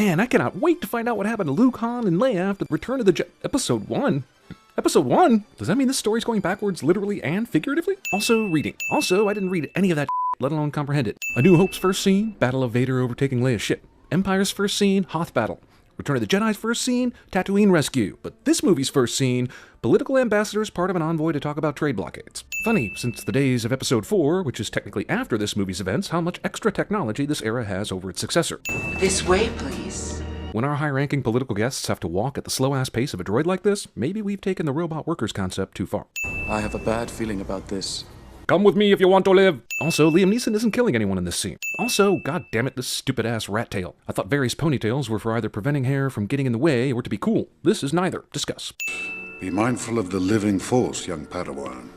Man, I cannot wait to find out what happened to Luke, Han, and Leia after Return of the Jedi. Episode 1? Episode 1? Does that mean this story's going backwards literally and figuratively? Also, reading. Also, I didn't read any of that let alone comprehend it. A New Hope's first scene, Battle of Vader overtaking Leia's ship. Empire's first scene, Hoth battle. Return of the Jedi's first scene, Tatooine rescue. But this movie's first scene, political ambassadors part of an envoy to talk about trade blockades. Funny, since the days of Episode 4, which is technically after this movie's events, how much extra technology this era has over its successor. This way, please. When our high-ranking political guests have to walk at the slow-ass pace of a droid like this, maybe we've taken the robot workers concept too far. I have a bad feeling about this. Come with me if you want to live. Also, Liam Neeson isn't killing anyone in this scene. Also, god damn it, this stupid-ass rat tail. I thought various ponytails were for either preventing hair from getting in the way or to be cool. This is neither. Discuss. Be mindful of the living force, young Padawan.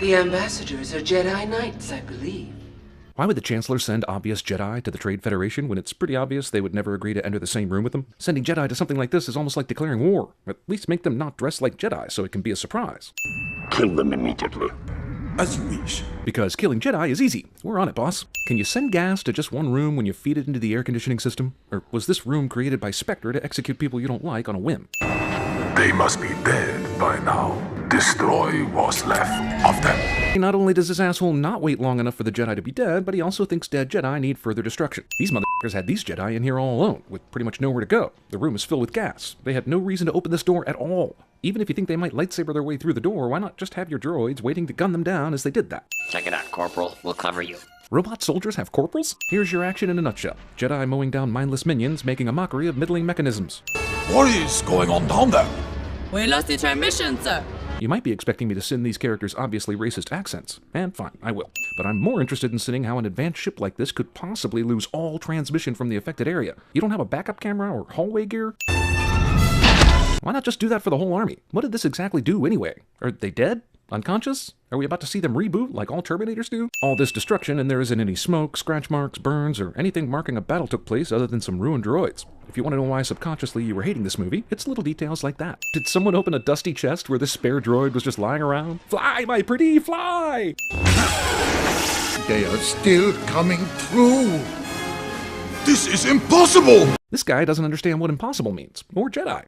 The ambassadors are Jedi Knights, I believe. Why would the Chancellor send obvious Jedi to the Trade Federation when it's pretty obvious they would never agree to enter the same room with them? Sending Jedi to something like this is almost like declaring war. At least make them not dress like Jedi so it can be a surprise. Kill them immediately. As you wish. Because killing Jedi is easy. We're on it, boss. Can you send gas to just one room when you feed it into the air conditioning system? Or was this room created by Spectre to execute people you don't like on a whim? They must be dead by now. Destroy what's left of them. Not only does this asshole not wait long enough for the Jedi to be dead, but he also thinks dead Jedi need further destruction. These motherfuckers had these Jedi in here all alone, with pretty much nowhere to go. The room is filled with gas. They had no reason to open this door at all. Even if you think they might lightsaber their way through the door, why not just have your droids waiting to gun them down as they did that? Check it out, Corporal. We'll cover you. Robot soldiers have corporals? Here's your action in a nutshell. Jedi mowing down mindless minions, making a mockery of middling mechanisms. What is going on down there? We lost the transmission, sir. You might be expecting me to sing these characters' obviously racist accents, and fine, I will. But I'm more interested in seeing how an advanced ship like this could possibly lose all transmission from the affected area. You don't have a backup camera or hallway gear? Why not just do that for the whole army? What did this exactly do anyway? Are they dead? Unconscious? Are we about to see them reboot like all Terminators do? All this destruction and there isn't any smoke, scratch marks, burns, or anything marking a battle took place other than some ruined droids. If you want to know why subconsciously you were hating this movie, it's little details like that. Did someone open a dusty chest where this spare droid was just lying around? Fly, my pretty, fly! They are still coming through. This is impossible! This guy doesn't understand what impossible means, or Jedi.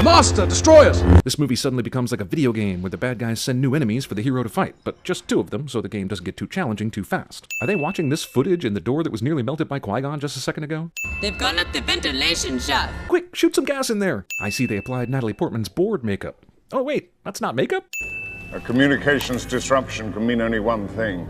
Master, destroy us! This movie suddenly becomes like a video game where the bad guys send new enemies for the hero to fight, but just 2 of them so the game doesn't get too challenging too fast. Are they watching this footage in the door that was nearly melted by Qui-Gon just a second ago? They've gone up the ventilation shaft. Quick, shoot some gas in there! I see they applied Natalie Portman's board makeup. Oh wait, that's not makeup? A communications disruption can mean only one thing.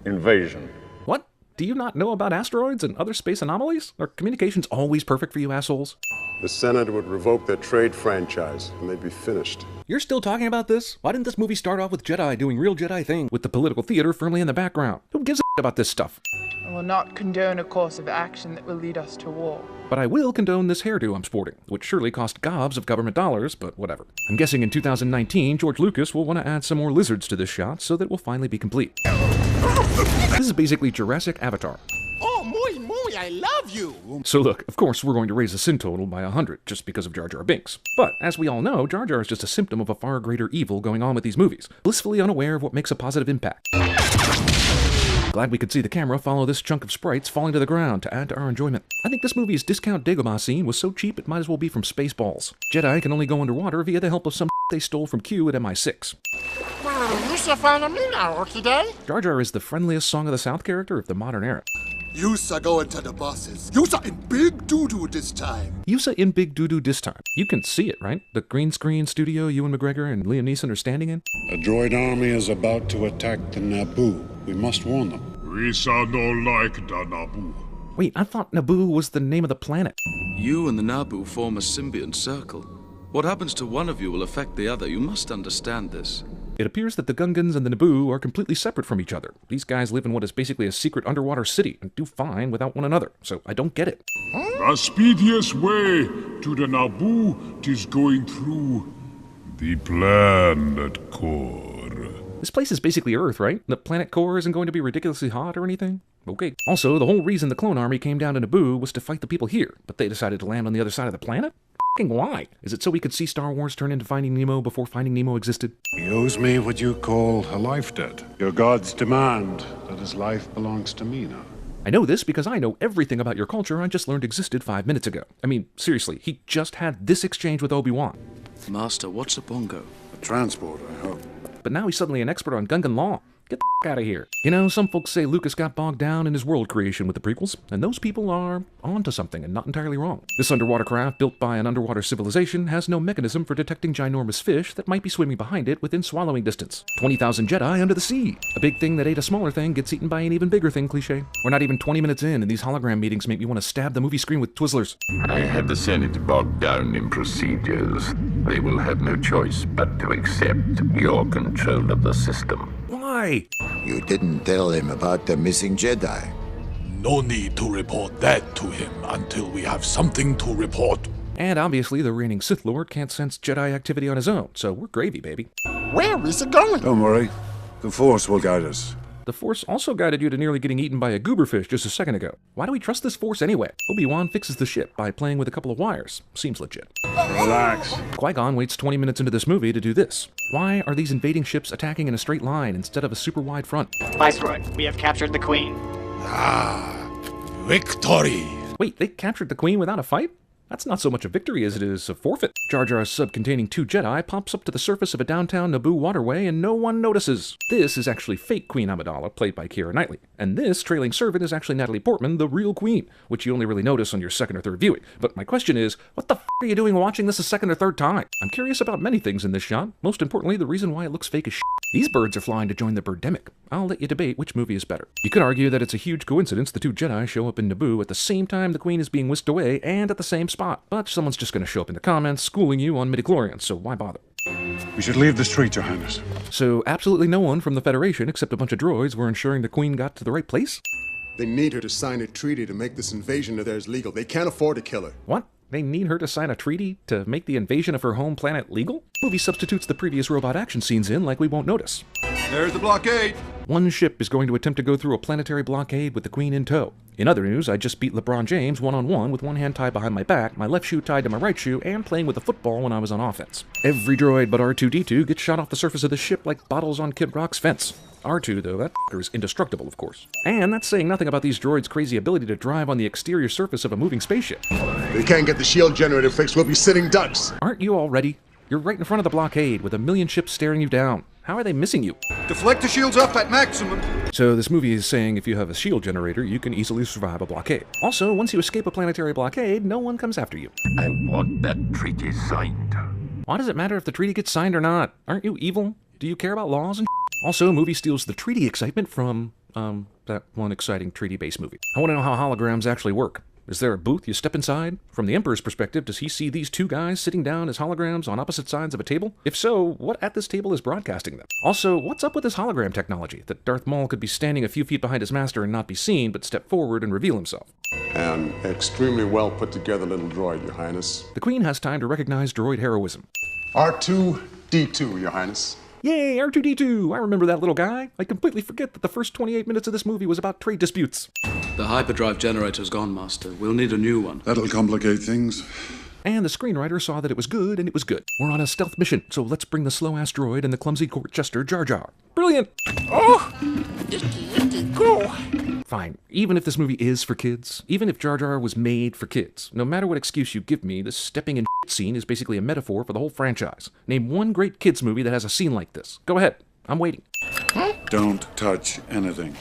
Invasion. What? Do you not know about asteroids and other space anomalies? Are communications always perfect for you assholes? The Senate would revoke their trade franchise, and they'd be finished. You're still talking about this? Why didn't this movie start off with Jedi doing real Jedi things with the political theater firmly in the background? Who gives a about this stuff? I will not condone a course of action that will lead us to war. But I will condone this hairdo I'm sporting, which surely cost gobs of government dollars, but whatever. I'm guessing in 2019, George Lucas will want to add some more lizards to this shot so that it will finally be complete. This is basically Jurassic Avatar. Oh, muy, I love you! So look, of course we're going to raise the sin total by 100 just because of Jar Jar Binks. But, as we all know, Jar Jar is just a symptom of a far greater evil going on with these movies, blissfully unaware of what makes a positive impact. Glad we could see the camera follow this chunk of sprites falling to the ground to add to our enjoyment. I think this movie's discount Dagobah scene was so cheap it might as well be from Spaceballs. Jedi can only go underwater via the help of some they stole from Q at MI6. Jar Jar is the friendliest Song of the South character of the modern era. You're going to the bosses. You're in big doo-doo this time. Yusa in big doo-doo this time. You can see it, right? The green screen studio Ewan McGregor and Liam Neeson are standing in. A droid army is about to attack the Naboo. We must warn them. We sound all like the Naboo. Wait, I thought Naboo was the name of the planet. You and the Naboo form a symbiont circle. What happens to one of you will affect the other. You must understand this. It appears that the Gungans and the Naboo are completely separate from each other. These guys live in what is basically a secret underwater city and do fine without one another, so I don't get it. The speediest way to the Naboo 'tis going through the planet core. This place is basically Earth, right? The planet core isn't going to be ridiculously hot or anything? Okay. Also, the whole reason the clone army came down to Naboo was to fight the people here, but they decided to land on the other side of the planet? Why? Is it so we could see Star Wars turn into Finding Nemo before Finding Nemo existed? He owes me what you call a life debt. Your gods demand that his life belongs to me now. I know this because I know everything about your culture I just learned existed 5 minutes ago. I mean, seriously, he just had this exchange with Obi-Wan. Master, what's a bongo? A transport, I hope. But now he's suddenly an expert on Gungan law. Get the out of here. You know, some folks say Lucas got bogged down in his world creation with the prequels, and those people are onto something and not entirely wrong. This underwater craft, built by an underwater civilization, has no mechanism for detecting ginormous fish that might be swimming behind it within swallowing distance. 20,000 Jedi under the sea. A big thing that ate a smaller thing gets eaten by an even bigger thing cliché. We're not even 20 minutes in, and these hologram meetings make me want to stab the movie screen with Twizzlers. I have the Senate bogged down in procedures. They will have no choice but to accept your control of the system. Why? You didn't tell him about the missing Jedi. No need to report that to him until we have something to report. And obviously, the reigning Sith Lord can't sense Jedi activity on his own, so we're gravy, baby. Where is it going? Don't worry. The Force will guide us. The Force also guided you to nearly getting eaten by a gooberfish just a second ago. Why do we trust this Force anyway? Obi-Wan fixes the ship by playing with a couple of wires. Seems legit. Relax. Qui-Gon waits 20 minutes into this movie to do this. Why are these invading ships attacking in a straight line instead of a super wide front? Viceroy, we have captured the Queen. Victory. Wait, they captured the Queen without a fight? That's not so much a victory as it is a forfeit. Jar Jar's sub containing 2 Jedi pops up to the surface of a downtown Naboo waterway and no one notices. This is actually fake Queen Amidala, played by Keira Knightley. And this trailing servant is actually Natalie Portman, the real Queen, which you only really notice on your second or third viewing. But my question is, what the f*** are you doing watching this a second or third time? I'm curious about many things in this shot, most importantly the reason why it looks fake as shit. These birds are flying to join the birdemic. I'll let you debate which movie is better. You could argue that it's a huge coincidence the 2 Jedi show up in Naboo at the same time the Queen is being whisked away and at the same spot. But someone's just going to show up in the comments schooling you on midichlorians, so why bother? We should leave the street, Your Highness. So absolutely no one from the Federation except a bunch of droids were ensuring the Queen got to the right place? They need her to sign a treaty to make this invasion of theirs legal. They can't afford to kill her. What? They need her to sign a treaty to make the invasion of her home planet legal? Movie substitutes the previous robot action scenes in like we won't notice. There's the blockade. One ship is going to attempt to go through a planetary blockade with the Queen in tow. In other news, I just beat LeBron James one-on-one with one hand tied behind my back, my left shoe tied to my right shoe, and playing with a football when I was on offense. Every droid but R2-D2 gets shot off the surface of the ship like bottles on Kid Rock's fence. R2, though, that f***er is indestructible, of course. And that's saying nothing about these droids' crazy ability to drive on the exterior surface of a moving spaceship. They can't get the shield generator fixed. We'll be sitting ducks. Aren't you all ready? You're right in front of the blockade with a million ships staring you down. How are they missing you? Deflect the shields up at maximum. So this movie is saying if you have a shield generator, you can easily survive a blockade. Also, once you escape a planetary blockade, no one comes after you. I want that treaty signed. Why does it matter if the treaty gets signed or not? Aren't you evil? Do you care about laws and Also, movie steals the treaty excitement from, that one exciting treaty-based movie. I want to know how holograms actually work. Is there a booth you step inside? From the Emperor's perspective, does he see these 2 guys sitting down as holograms on opposite sides of a table? If so, what at this table is broadcasting them? Also, what's up with this hologram technology, that Darth Maul could be standing a few feet behind his master and not be seen, but step forward and reveal himself? An extremely well put together little droid, Your Highness. The Queen has time to recognize droid heroism. R2-D2, Your Highness. Yay, R2-D2! I remember that little guy. I completely forget that the first 28 minutes of this movie was about trade disputes. The hyperdrive generator's gone, Master. We'll need a new one. That'll complicate things. And the screenwriter saw that it was good, and it was good. We're on a stealth mission, so let's bring the slow-ass droid and the clumsy court jester Jar Jar. Brilliant! Oh! Go! Fine, even if this movie is for kids, even if Jar Jar was made for kids, no matter what excuse you give me, this stepping in scene is basically a metaphor for the whole franchise. Name one great kids movie that has a scene like this. Go ahead, I'm waiting. Don't touch anything.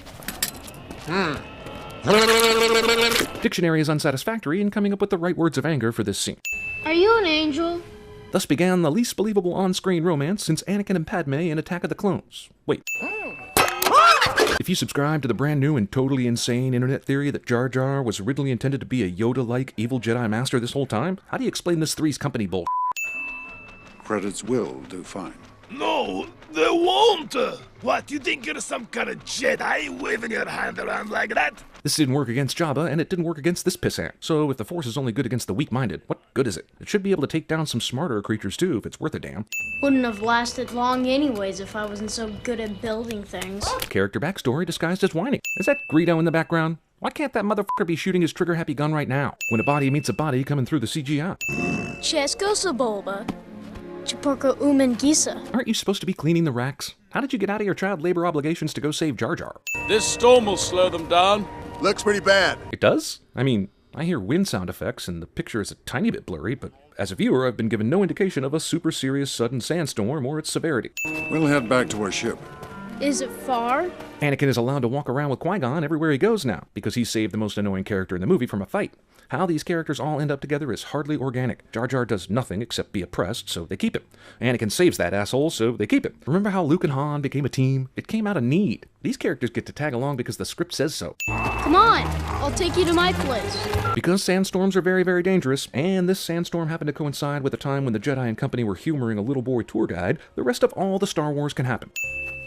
Dictionary is unsatisfactory in coming up with the right words of anger for this scene. Are you an angel? Thus began the least believable on-screen romance since Anakin and Padme in Attack of the Clones. Wait. If you subscribe to the brand new and totally insane internet theory that Jar Jar was originally intended to be a Yoda-like evil Jedi Master this whole time, how do you explain this Three's Company bull? Credits will do fine. No, they won't. What, you think you're some kind of Jedi waving your hand around like that? This didn't work against Jabba, and it didn't work against this pissant. So if the Force is only good against the weak-minded, what good is it? It should be able to take down some smarter creatures too, if it's worth a damn. Wouldn't have lasted long anyways if I wasn't so good at building things. Character backstory disguised as whining. Is that Greedo in the background? Why can't that motherfucker be shooting his trigger-happy gun right now? When a body meets a body coming through the CGI. Chesko Sabolba. Chiporko Uman Gisa. Aren't you supposed to be cleaning the racks? How did you get out of your child labor obligations to go save Jar Jar? This storm will slow them down. Looks pretty bad. It does? I mean, I hear wind sound effects and the picture is a tiny bit blurry, but as a viewer, I've been given no indication of a super serious sudden sandstorm or its severity. We'll head back to our ship. Is it far? Anakin is allowed to walk around with Qui-Gon everywhere he goes now, because he saved the most annoying character in the movie from a fight. How these characters all end up together is hardly organic. Jar Jar does nothing except be oppressed, so they keep him. Anakin saves that asshole, so they keep him. Remember how Luke and Han became a team? It came out of need. These characters get to tag along because the script says so. Come on, I'll take you to my place. Because sandstorms are very, very dangerous, and this sandstorm happened to coincide with a time when the Jedi and company were humoring a little boy tour guide, the rest of all the Star Wars can happen.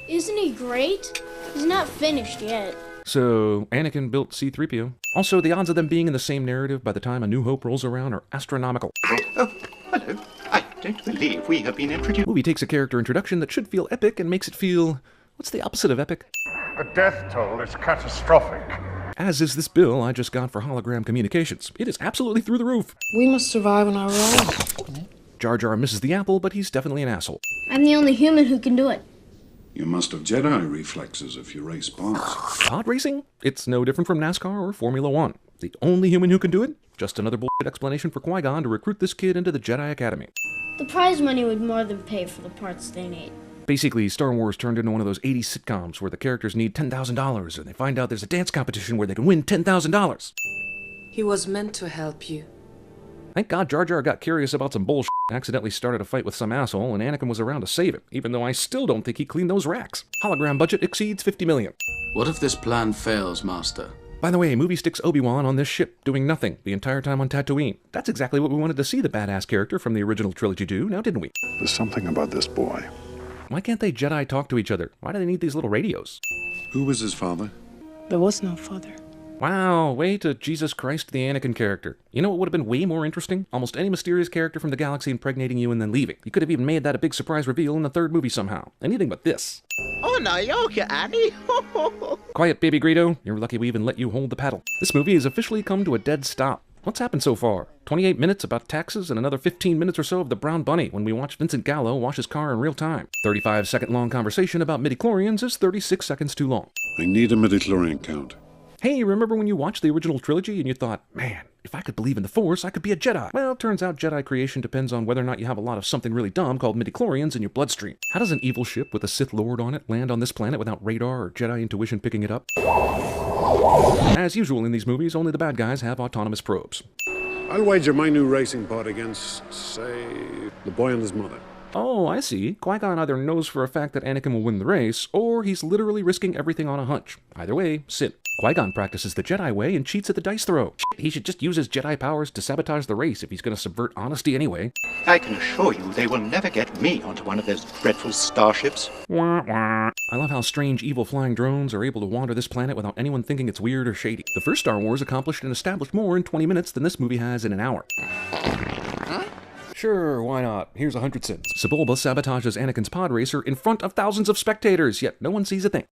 Isn't he great? He's not finished yet. So, Anakin built C-3PO. Also, the odds of them being in the same narrative by the time A New Hope rolls around are astronomical. Oh, hello. I don't believe we have been introduced. The movie takes a character introduction that should feel epic and makes it feel... what's the opposite of epic? The death toll is catastrophic. As is this bill I just got for hologram communications. It is absolutely through the roof. We must survive on our own. Jar Jar misses the apple, but he's definitely an asshole. I'm the only human who can do it. You must have Jedi reflexes if you race pods. Pod racing? It's no different from NASCAR or Formula One. The only human who can do it? Just another bullshit explanation for Qui-Gon to recruit this kid into the Jedi Academy. The prize money would more than pay for the parts they need. Basically, Star Wars turned into one of those 80s sitcoms where the characters need $10,000 and they find out there's a dance competition where they can win $10,000. He was meant to help you. Thank God Jar Jar got curious about some bullshit, accidentally started a fight with some asshole, and Anakin was around to save him, even though I still don't think he cleaned those racks. Hologram budget exceeds $50 million. What if this plan fails, Master? By the way, movie sticks Obi-Wan on this ship, doing nothing the entire time on Tatooine. That's exactly what we wanted to see the badass character from the original trilogy do, now didn't we? There's something about this boy. Why can't they Jedi talk to each other? Why do they need these little radios? Who was his father? There was no father. Wow, way to Jesus Christ the Anakin character. You know what would have been way more interesting? Almost any mysterious character from the galaxy impregnating you and then leaving. You could have even made that a big surprise reveal in the third movie somehow. Anything but this. Oh, no, you're okay, Annie. Quiet, baby Greedo. You're lucky we even let you hold the paddle. This movie has officially come to a dead stop. What's happened so far? 28 minutes about taxes and another 15 minutes or so of the Brown Bunny when we watch Vincent Gallo wash his car in real time. 35-second long conversation about midichlorians is 36 seconds too long. I need a midichlorian count. Hey, remember when you watched the original trilogy and you thought, man, if I could believe in the Force, I could be a Jedi? Well, turns out Jedi creation depends on whether or not you have a lot of something really dumb called midichlorians in your bloodstream. How does an evil ship with a Sith Lord on it land on this planet without radar or Jedi intuition picking it up? As usual in these movies, only the bad guys have autonomous probes. I'll wager my new racing pod against, say, the boy and his mother. Oh, I see. Qui-Gon either knows for a fact that Anakin will win the race, or he's literally risking everything on a hunch. Either way, sin. Qui-Gon practices the Jedi way and cheats at the dice throw. Shit, he should just use his Jedi powers to sabotage the race if he's going to subvert honesty anyway. I can assure you they will never get me onto one of those dreadful starships. Wah, wah. I love how strange evil flying drones are able to wander this planet without anyone thinking it's weird or shady. The first Star Wars accomplished and established more in 20 minutes than this movie has in an hour. Sure, why not? Here's 100 cents. Sebulba sabotages Anakin's pod racer in front of thousands of spectators, yet no one sees a thing.